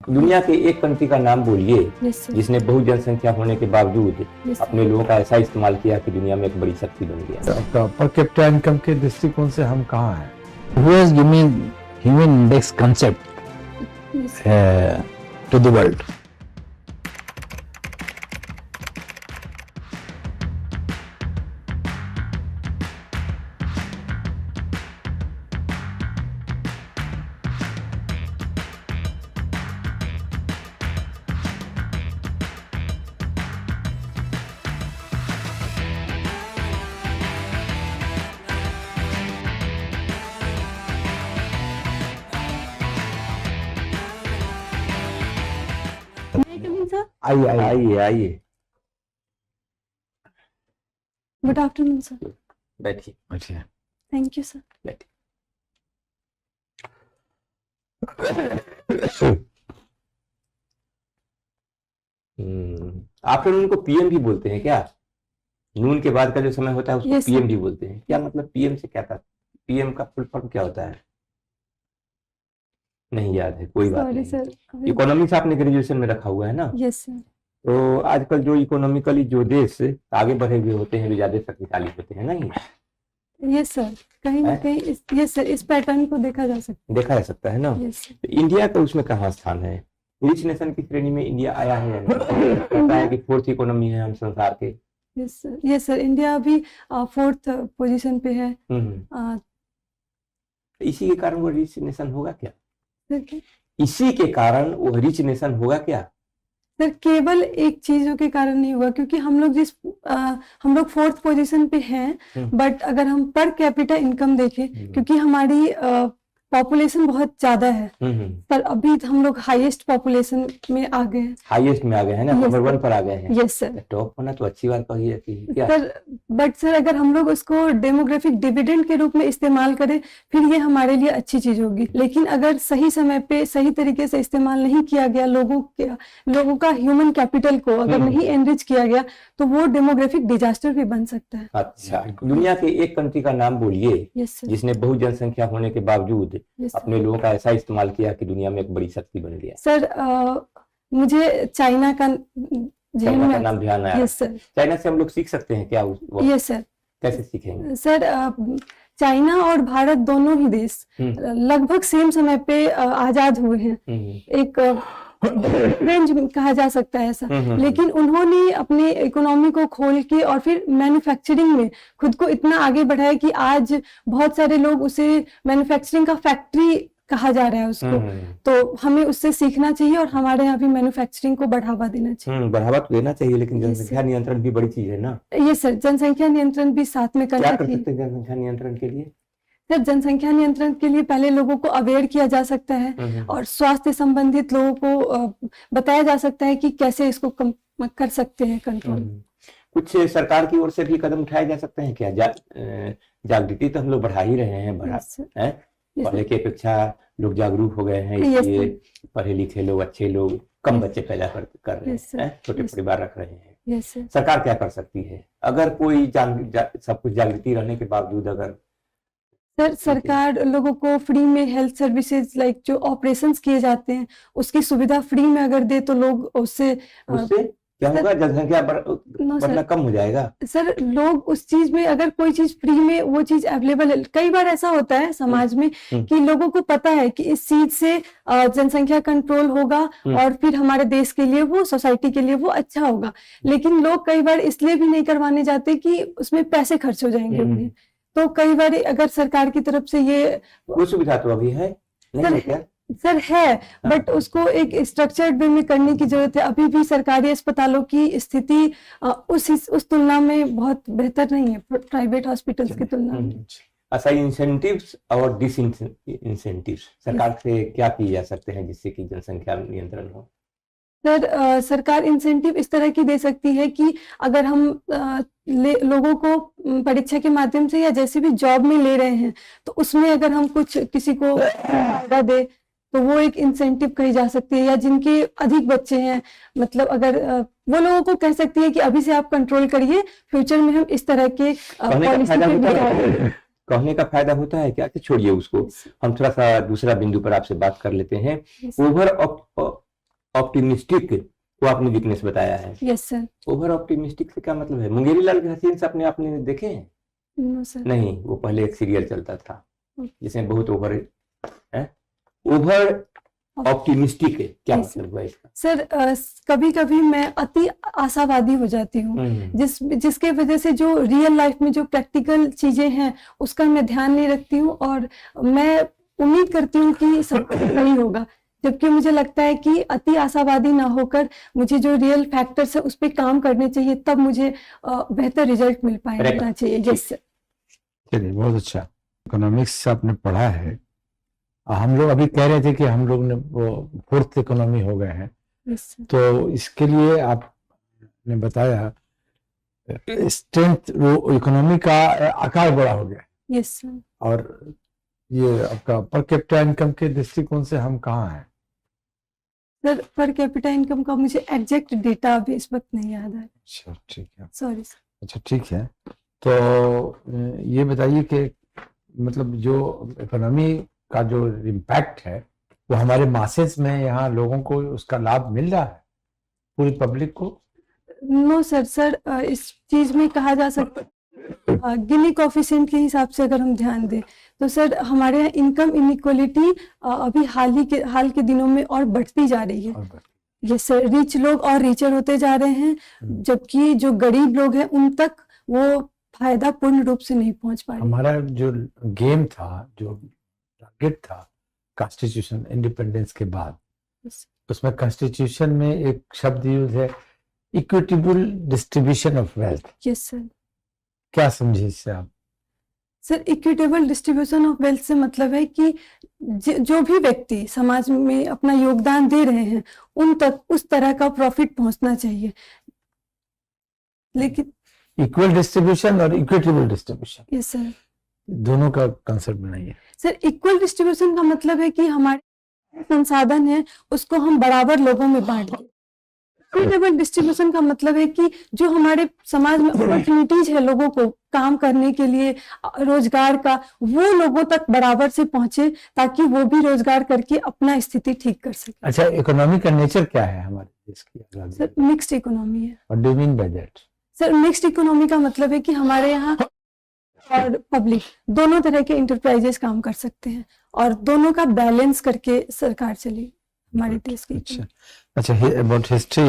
दुनिया के एक कंट्री का नाम बोलिए जिसने बहुत जनसंख्या होने के बावजूद अपने लोगों का ऐसा इस्तेमाल किया कि दुनिया में एक बड़ी शक्ति बन गया। पर कैपिटा इनकम के दृष्टिकोण से हम कहाँ हैं? Who has given human index concept to the world? आइए आइए। आइए आइए, गुड आफ्टरनून सर। बैठिए। अच्छा, थैंक यू सर। बैठिए। आफ्टरनून को पीएम भी बोलते हैं क्या? नून के बाद का जो समय होता है उसको Yes, sir. पीएम भी बोलते हैं क्या? मतलब पीएम से क्या था? पीएम का फुल फॉर्म क्या होता है? नहीं याद है, कोई बात सॉरी नहीं। सर। इकोनॉमिक्स आपने ग्रेजुएशन में रखा हुआ है ना? Yes sir. तो आजकल जो इकोनॉमिकली जो देश आगे बढ़े हुए होते हैं वे ज्यादा शक्तिशाली होते हैं, नहीं? यस सर, कहीं ना है? कहीं यस सर, इस पैटर्न को देखा जा सकता देखा जा सकता है ना? है। Yes sir. तो इंडिया का उसमें कहाँ स्थान है? रिच नेशन की श्रेणी में इंडिया आया है या नहीं? कहता है कि फोर्थ इकोनॉमी है हम संसार के। Yes sir, yes sir, India अभी 4th पोजीशन पे है। हम्म। इसी के कारण वो रिच नेशन होगा क्या? सर क्या? इसी के कारण वो रिच नेशन होगा क्या? सर केवल एक चीजों के कारण नहीं हुआ, क्योंकि हम लोग हम लोग 4th पोजीशन पे हैं, बट अगर हम पर कैपिटा इनकम देखें, क्योंकि हमारी पॉपुलेशन बहुत ज्यादा है, पर अभी हम लोग हाईएस्ट पॉपुलेशन में आ गए हैं। हाईएस्ट में आ गए हैं ना? Yes, number sir. 1 पर आ गए हैं। Yes sir. टॉप होना तो अच्छी बात कही जाती है क्या? सर बट सर अगर हम लोग उसको डेमोग्राफिक डिविडेंड के रूप में इस्तेमाल करें फिर ये हमारे लिए अच्छी चीज होगी, लेकिन अगर सही समय पे सही तरीके से इस्तेमाल नहीं किया गया, लोगों का ह्यूमन कैपिटल को अगर नहीं एनरिच किया गया तो वो डेमोग्राफिक डिजास्टर भी बन सकता है। अच्छा, दुनिया के एक कंट्री का नाम बोलिए यस सर। जिसने बहुत जनसंख्या होने के बावजूद यस अपने लोगों का ऐसा इस्तेमाल किया कि दुनिया में एक बड़ी शक्ति बन गया। सर मुझे चाइना का चाइना का नाम ध्यान आया। Yes sir. चाइना से हम लोग सीख सकते हैं क्या? Yes sir. कैसे सीखेंगे? सर चाइना और भारत दोनों ही देश लगभग सेम समय पे आजाद हुए हैं। एक रेंज कहा जा सकता है ऐसा, लेकिन उन्होंने अपने इकोनॉमी को खोल के और फिर मैन्युफैक्चरिंग में खुद को इतना आगे बढ़ाया कि आज बहुत सारे लोग उसे मैन्युफैक्चरिंग का फैक्ट्री कहा जा रहा है उसको। तो हमें उससे सीखना चाहिए और हमारे यहाँ भी मैन्युफैक्चरिंग को बढ़ावा देना चाहिए। बढ़ावा तो देना चाहिए, लेकिन जनसंख्या नियंत्रण भी बड़ी चीज है ना? ये सर, जनसंख्या नियंत्रण भी साथ में करना क्या कर चाहिए। सकते हैं जनसंख्या नियंत्रण के लिए? सर जनसंख्या नियंत्रण के लिए पहले लोगों को अवेयर किया जा सकता है और स्वास्थ्य संबंधित लोगों को बताया जा सकता है कि कैसे इसको कर सकते हैं कंट्रोल। कुछ सरकार की ओर से भी कदम उठाए जा सकते हैं क्या? जागृति तो हम लोग बढ़ा ही रहे हैं, पहले की अपेक्षा लोग जागरूक हो गए हैं, इसलिए पढ़े लिखे लोग, अच्छे लोग कम बच्चे पैदा कर रहे हैं, छोटे परिवार रख रहे हैं। सरकार क्या कर सकती है अगर कोई सब कुछ जागृति रहने के बावजूद? अगर सर सरकार लोगों को फ्री में हेल्थ सर्विसेज लाइक जो ऑपरेशंस किए जाते हैं उसकी सुविधा फ्री में अगर दे तो लोग उससे क्या होगा? जनसंख्या बढ़ना कम हो जाएगा। सर लोग उस चीज में, अगर कोई चीज फ्री में वो चीज अवेलेबल है, कई बार ऐसा होता है समाज में कि लोगों को पता है कि इस चीज से जनसंख्या कंट्रोल होगा और फिर हमारे देश के लिए, वो सोसाइटी के लिए वो अच्छा होगा, लेकिन लोग कई बार इसलिए भी नहीं करवाने जाते कि उसमें पैसे खर्च हो जाएंगे उन्हें। तो कई बार अगर सरकार की तरफ से वो सुविधा तो अभी है नहीं क्या? सर है, बट उसको एक स्ट्रक्चर्ड वे में करने की जरूरत है। अभी भी सरकारी अस्पतालों की स्थिति उस तुलना में बहुत बेहतर नहीं है प्राइवेट हॉस्पिटल्स की तुलना में। अच्छा, इंसेंटिव्स और डिसइंसेंटिव्स सरकार से क्या किए जा सकते हैं जिससे कि जनसंख्या नियंत्रण हो? सर सरकार इंसेंटिव इस तरह की दे सकती है कि अगर हम लोगों को परीक्षा के माध्यम से या जैसे भी जॉब में ले रहे हैं तो उसमें अगर हम कुछ किसी को फायदा दे तो वो एक इंसेंटिव कही जा सकती है, या जिनके अधिक बच्चे हैं, मतलब अगर वो लोगों को कह सकती है कि अभी से आप कंट्रोल करिए, फ्यूचर में हम इस तरह के कहने का फायदा होता है क्या? कि छोड़िए उसको, हम थोड़ा सा दूसरा बिंदु पर आपसे बात कर लेते हैं। ऑप्टिमिस्टिक को आपने वीकनेस बताया है। Yes sir. ओवर ऑप्टिमिस्टिक से क्या मतलब है? मुंगेरी लाल के हसीन से अपने आपने देखे हैं? No sir. नहीं, वो पहले एक सीरियल चलता था जिसमें बहुत ओवर ऑप्टिमिस्टिक है, क्या Yes, मतलब हुआ इसका? सर कभी कभी मैं अति आशावादी हो जाती हूँ, जिसके वजह से जो रियल लाइफ में जो प्रैक्टिकल चीजें हैं उसका मैं ध्यान नहीं रखती हूँ और मैं उम्मीद करती हूँ कि सब सही होगा, जबकि मुझे लगता है कि अति आशावादी ना होकर मुझे जो रियल फैक्टर्स है उस पर काम करने चाहिए, तब मुझे बेहतर रिजल्ट मिल पाएगा चाहिए। Yes sir. चलिए, बहुत अच्छा। इकोनॉमिक्स आपने पढ़ा है। हम लोग अभी कह रहे थे कि हम लोग ने वो फोर्थ इकोनॉमी हो गए हैं, यस सर। तो इसके लिए आपने बताया स्ट्रेंथ, इकोनॉमी का आकार बड़ा हो गया। Yes sir. और ये आपका पर कैपिटा इनकम के दृष्टिकोण से हम कहाँ हैं? सर पर कैपिटा इनकम का मुझे एग्जैक्ट डेटा अभी इस वक्त नहीं याद है। अच्छा, ठीक है। Sorry sir. अच्छा, ठीक है। तो ये बताइए कि मतलब जो इकोनॉमी का जो इम्पैक्ट है वो हमारे मासेस में यहाँ लोगों को उसका लाभ मिल रहा है, पूरी पब्लिक को? No sir. सर इस चीज में कहा जा सकता है गिनी कोफिशिएंट के हिसाब से अगर हम ध्यान दें तो सर हमारे यहाँ इनकम इनइक्वालिटी अभी हाल के दिनों में और बढ़ती जा रही है। ये सर रिच लोग और रिचर होते जा रहे हैं, जबकि जो गरीब लोग हैं उन तक वो फायदा पूर्ण रूप से नहीं पहुंच पा रहे। हमारा जो गेम था, जो टारगेट था कॉन्स्टिट्यूशन इंडिपेंडेंस के बाद, उसमें कॉन्स्टिट्यूशन में एक शब्द यूज है, equitable distribution of wealth. Yes sir. क्या समझे इससे आप? Sir equitable distribution of wealth से मतलब है कि जो भी व्यक्ति समाज में अपना योगदान दे रहे हैं उन तक उस तरह का प्रॉफिट पहुंचना चाहिए। लेकिन इक्वल डिस्ट्रीब्यूशन और इक्विटेबल डिस्ट्रीब्यूशन, यस सर, दोनों का कंसेप्ट बनाइए। सर इक्वल डिस्ट्रीब्यूशन का मतलब है कि हमारे संसाधन है उसको हम बराबर लोगों में बांट दें। इक्विटेबल डिस्ट्रीब्यूशन का मतलब है कि जो हमारे समाज में अपॉर्चुनिटीज है लोगों को काम करने के लिए, रोजगार का, वो लोगों तक बराबर से पहुंचे ताकि वो भी रोजगार करके अपना स्थिति ठीक कर सके। अच्छा, इकोनॉमी का नेचर क्या है हमारे देश की? सर मिक्स्ड इकोनॉमी है। What do you mean by that? Sir mixed economy का मतलब है कि हमारे यहाँ और पब्लिक दोनों तरह के इंटरप्राइजेस काम कर सकते हैं और दोनों का बैलेंस करके सरकार चली हमारे देश की। अच्छा, अबाउट हिस्ट्री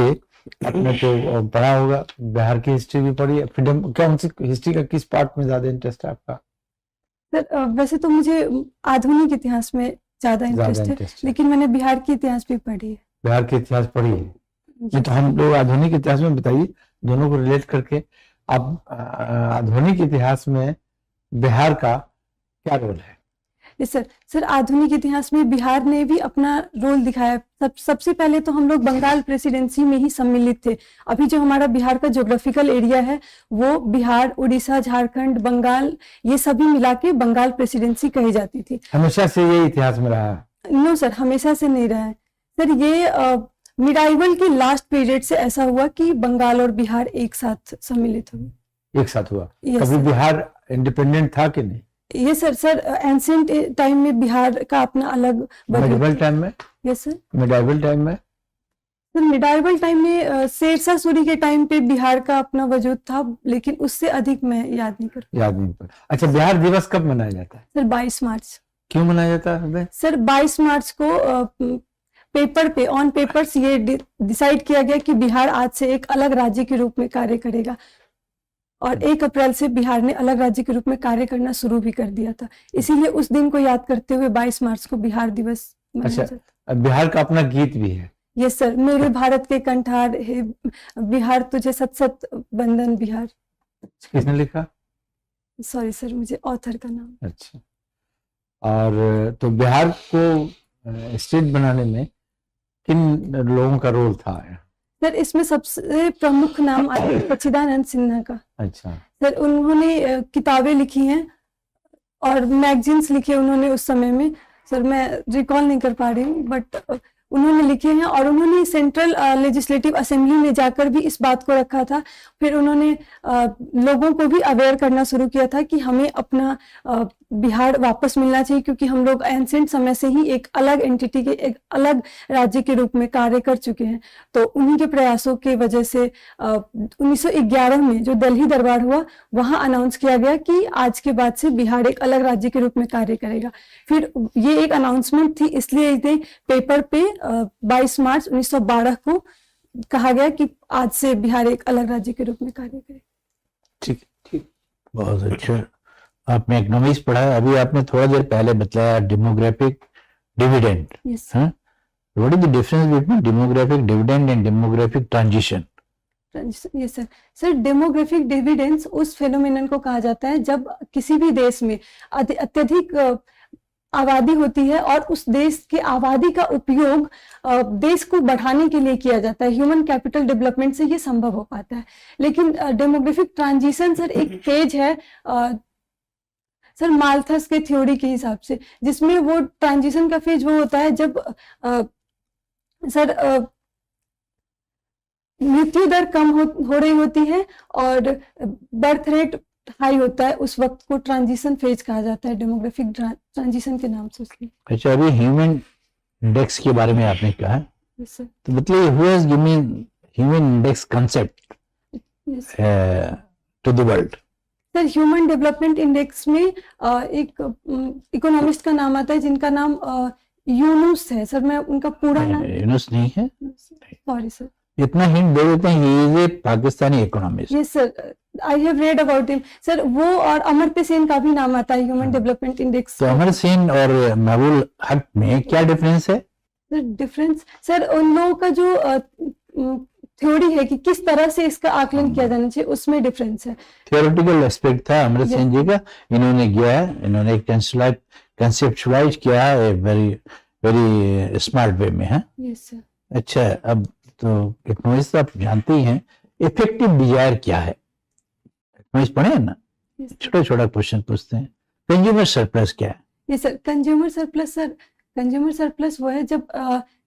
आपने तो पढ़ा होगा, बिहार की हिस्ट्री भी पढ़ी है। फ्रीडम, क्या उनसे हिस्ट्री का किस पार्ट में ज्यादा इंटरेस्ट है आपका? सर वैसे तो मुझे आधुनिक इतिहास में ज्यादा इंटरेस्ट है, लेकिन मैंने बिहार की इतिहास भी पढ़ी है। बिहार की इतिहास पढ़ी है? नहीं तो हम लोग आधुनिक इतिहास में बताइए, दोनों को रिलेट करके। आप आधुनिक इतिहास में बिहार का क्या रोल है? सर सर आधुनिक इतिहास में बिहार ने भी अपना रोल दिखाया। सबसे पहले तो हम लोग बंगाल प्रेसिडेंसी में ही सम्मिलित थे। अभी जो हमारा बिहार का ज्योग्राफिकल एरिया है वो बिहार, उड़ीसा, झारखंड, बंगाल, ये सभी मिला के बंगाल प्रेसिडेंसी कही जाती थी। हमेशा से ये इतिहास में रहा है? नो सर, हमेशा से नहीं रहा है सर। ये मिडाइवल के लास्ट पीरियड से ऐसा हुआ कि बंगाल और बिहार एक साथ सम्मिलित हुए। एक साथ हुआ? कभी बिहार इंडिपेंडेंट था कि नहीं? ये सर एंशिएंट टाइम में बिहार का अपना अलग। मिडाइवल टाइम में? Yes sir. मिडाइवल टाइम में? सर मिडाइवल टाइम में शेरशाह सूरी के टाइम पे बिहार का अपना वजूद था, लेकिन उससे अधिक मैं याद नहीं कर। अच्छा, बिहार दिवस कब मनाया जाता है? सर 22 मार्च। क्यों मनाया जाता है सर? 22 मार्च को पेपर पे, ऑन पेपर्स ये डिसाइड किया गया कि बिहार आज से एक अलग राज्य के रूप में कार्य करेगा और 1 अप्रैल से बिहार ने अलग राज्य के रूप में कार्य करना शुरू भी कर दिया था। इसीलिए उस दिन को याद करते हुए 22 मार्च को बिहार दिवस मनाया जाता है। अच्छा, बिहार का अपना गीत भी है? Yes sir. मेरे भारत के कंठार है बिहार तुझे सत सत वंदन बिहार। किसने लिखा? सॉरी सर, मुझे ऑथर का नाम। अच्छा, और तो बिहार को स्टेट बनाने में किन लोगों का रोल था? सर इसमें सबसे प्रमुख नाम आया सच्चिदानंद सिन्हा का। अच्छा सर, उन्होंने किताबें लिखी हैं और मैगजीन्स लिखे उन्होंने उस समय में। सर मैं रिकॉल नहीं कर पा रही हूँ, बट उन्होंने लिखे हैं और उन्होंने सेंट्रल लेजिस्लेटिव असेंबली में जाकर भी इस बात को रखा था। फिर उन्होंने लोगों को भी अवेयर करना शुरू किया था कि हमें अपना बिहार वापस मिलना चाहिए, क्योंकि हम लोग एंसेंट समय से ही एक अलग एंटिटी के, एक अलग राज्य के रूप में कार्य कर चुके हैं। तो उन्हीं के प्रयासों के वजह से 1911 में जो दिल्ली दरबार हुआ, वहां अनाउंस किया गया कि आज के बाद से बिहार एक अलग राज्य के रूप में कार्य करेगा। फिर ये एक अनाउंसमेंट थी, इसलिए इसे पेपर पे 22 मार्च 1912 को कहा गया कि आज से बिहार एक अलग राज्य के रूप में कार्य करेगा। ठीक ठीक, बहुत अच्छा। आपने इकोनॉमिक्स पढ़ा है, अभी आपने थोड़ा देर पहले बताया demographic dividend. Yes what is the difference between demographic dividend and demographic transition? Yes sir. Sir, demographic dividends उस फेनोमेनन को कहा जाता है जब किसी भी देश में अत्यधिक आबादी होती है और उस देश की आबादी का उपयोग देश को बढ़ाने के लिए किया जाता है। ह्यूमन कैपिटल डेवलपमेंट से ये संभव हो पाता है। लेकिन डेमोग्राफिक ट्रांजिशन सर एक फेज है सर माल्थस के थ्योरी के हिसाब से, जिसमें वो ट्रांजिशन का फेज वो होता है जब सर मृत्यु दर कम हो रही होती है और बर्थ रेट हाई होता है, उस वक्त को ट्रांजिशन फेज कहा जाता है, डेमोग्राफिक ट्रांजिशन के नाम से उसकी। अच्छा, अभी ह्यूमन इंडेक्स के बारे में आपने कहा, Yes, sir. तो मतलब who has given human index concept Yes. To the world? Sir, human development index में एक इकोनॉमिस्ट का नाम आता है जिनका नाम यूनुस है। सर, मैं उनका पूरा नाम यूनुस नहीं है, सॉरी सर। इतना हिंट दे देते हैं, he is a Pakistani economist. Yes sir, I have read about him. Sir, वो और अमर्त्य सेन का भी नाम आता है ह्यूमन डेवलपमेंट इंडेक्स। तो अमर सेन और महबूल हक में क्या डिफरेंस है? सर, डिफरेंस सर उन लोगों का जो थ्योरी है कि किस तरह से इसका आकलन किया जाना चाहिए, उसमें डिफरेंस है। थियोरेटिकल एस्पेक्ट था अमर सेन जी का, इन्होंने किया है, इन्होंने कंसेप्चुलाइज किया है वेरी वेरी स्मार्ट वे में है। Yes sir. अच्छा, अब तो इकोनॉमिक्स आप जानते ही हैं, इफेक्टिव डिजायर क्या है? इकोनॉमिक्स पढ़े हैं ना, छोटा छोटा क्वेश्चन पूछते हैं। कंज्यूमर सरप्लस क्या है? Yes sir, consumer surplus sir, consumer surplus वो है जब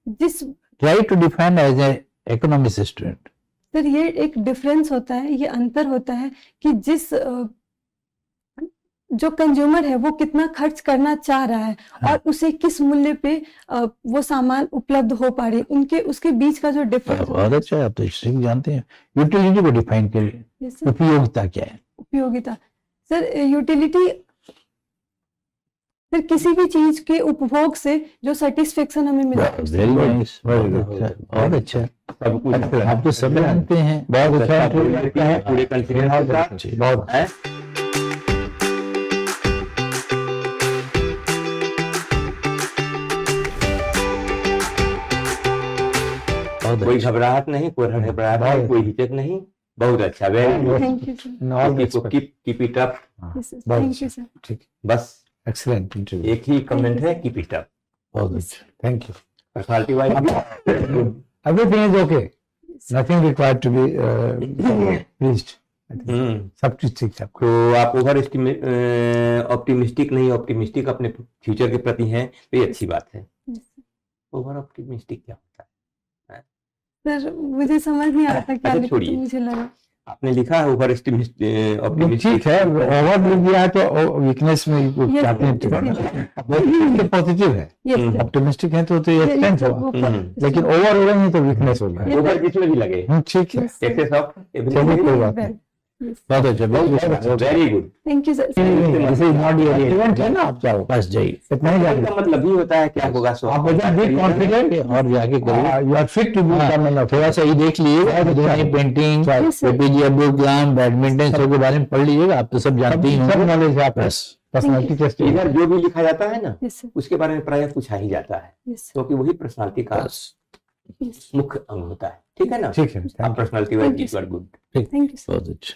जिस try to define as a economics student. Sir, ये एक डिफरेंस होता है, ये अंतर होता है कि जिस जो कंज्यूमर है वो कितना खर्च करना चाह रहा है और उसे किस मूल्य पे वो सामान उपलब्ध हो पा रही, उनके उसके बीच का जो डिफरेंस। बहुत अच्छा है, आप तो इससे भी जानते हैं। यूटिलिटी को डिफाइन करिए, Yes, sir. उपयोगिता क्या है? उपयोगिता सर, यूटिलिटी सर किसी भी चीज के उपभोग से जो सेटिस्फेक्शन हमें मिलता है। वेरी नाइस, बहुत अच्छा। सब कुछ आप तो सब जानते हैं, बहुत अच्छा पूरे कंट्री बहुत है। कोई घबराहट नहीं, कोई हड़बड़ाहट नहीं, कोई हिचक नहीं। बहुत अच्छा, very good. Thank you sir. Keep it up. Thank you sir. ठीक, बस एक्सीलेंट इंटरव्यू, एक ही कमेंट है, कीप इट अप। बहुत अच्छा, thank you. Personality wise everything is okay, nothing required to be pleased, सब चीज ठीक ठाक। तो आप ओवर ऑप्टिमिस्टिक नहीं, ऑप्टिमिस्टिक अपने फ्यूचर के प्रति हैं, तो ये अच्छी बात है। ओवर ऑप्टिमिस्टिक क्या होता है सर, मुझे समझ नहीं आता क्या अच्छा, लिखा, छोड़िए। मुझे लगा आपने लिखा है ओवर ऑप्टिमिस्टिक। ठीक है, ओवर लिख दिया है तो वीकनेस में जाते हैं, पॉजिटिव है। यस ऑप्टिमिस्टिक है तो ये स्ट्रेंथ होगा, लेकिन ओवर हो रहे हैं तो वीकनेस होगा। ओवर जिसमें भी लगे, ठीक है, एक्सेस ऑफ चलिए कोई बात नहीं, बहुत अच्छा, very good. Thank you sir. This is not your event है ना, आप जाओ बस जाइए, इतना ही जाइए। इसका मतलब ही होता है क्या होगा, सो आप बी कॉन्फिडेंट और जाके करिए। You are fit to do. थोड़ा सा ये देख लीजिए, painting, Yes, sir. APJ Abdul Kalam, badminton, सब के बारे में पढ़ लीजिएगा, आप तो सब जानते ही सब होंगे। नॉलेज है आपका, बस पर्सनालिटी टेस्ट। इधर जो भी लिखा जाता है ना, यस सर। उसके बारे में प्रायः पूछा ही जाता है, यस क्योंकि वही पर्सनालिटी का सर। मुख्य अंग होता है। ठीक है ना, ठीक है, आप personality wise good. Thank you sir. बहुत अच्छा।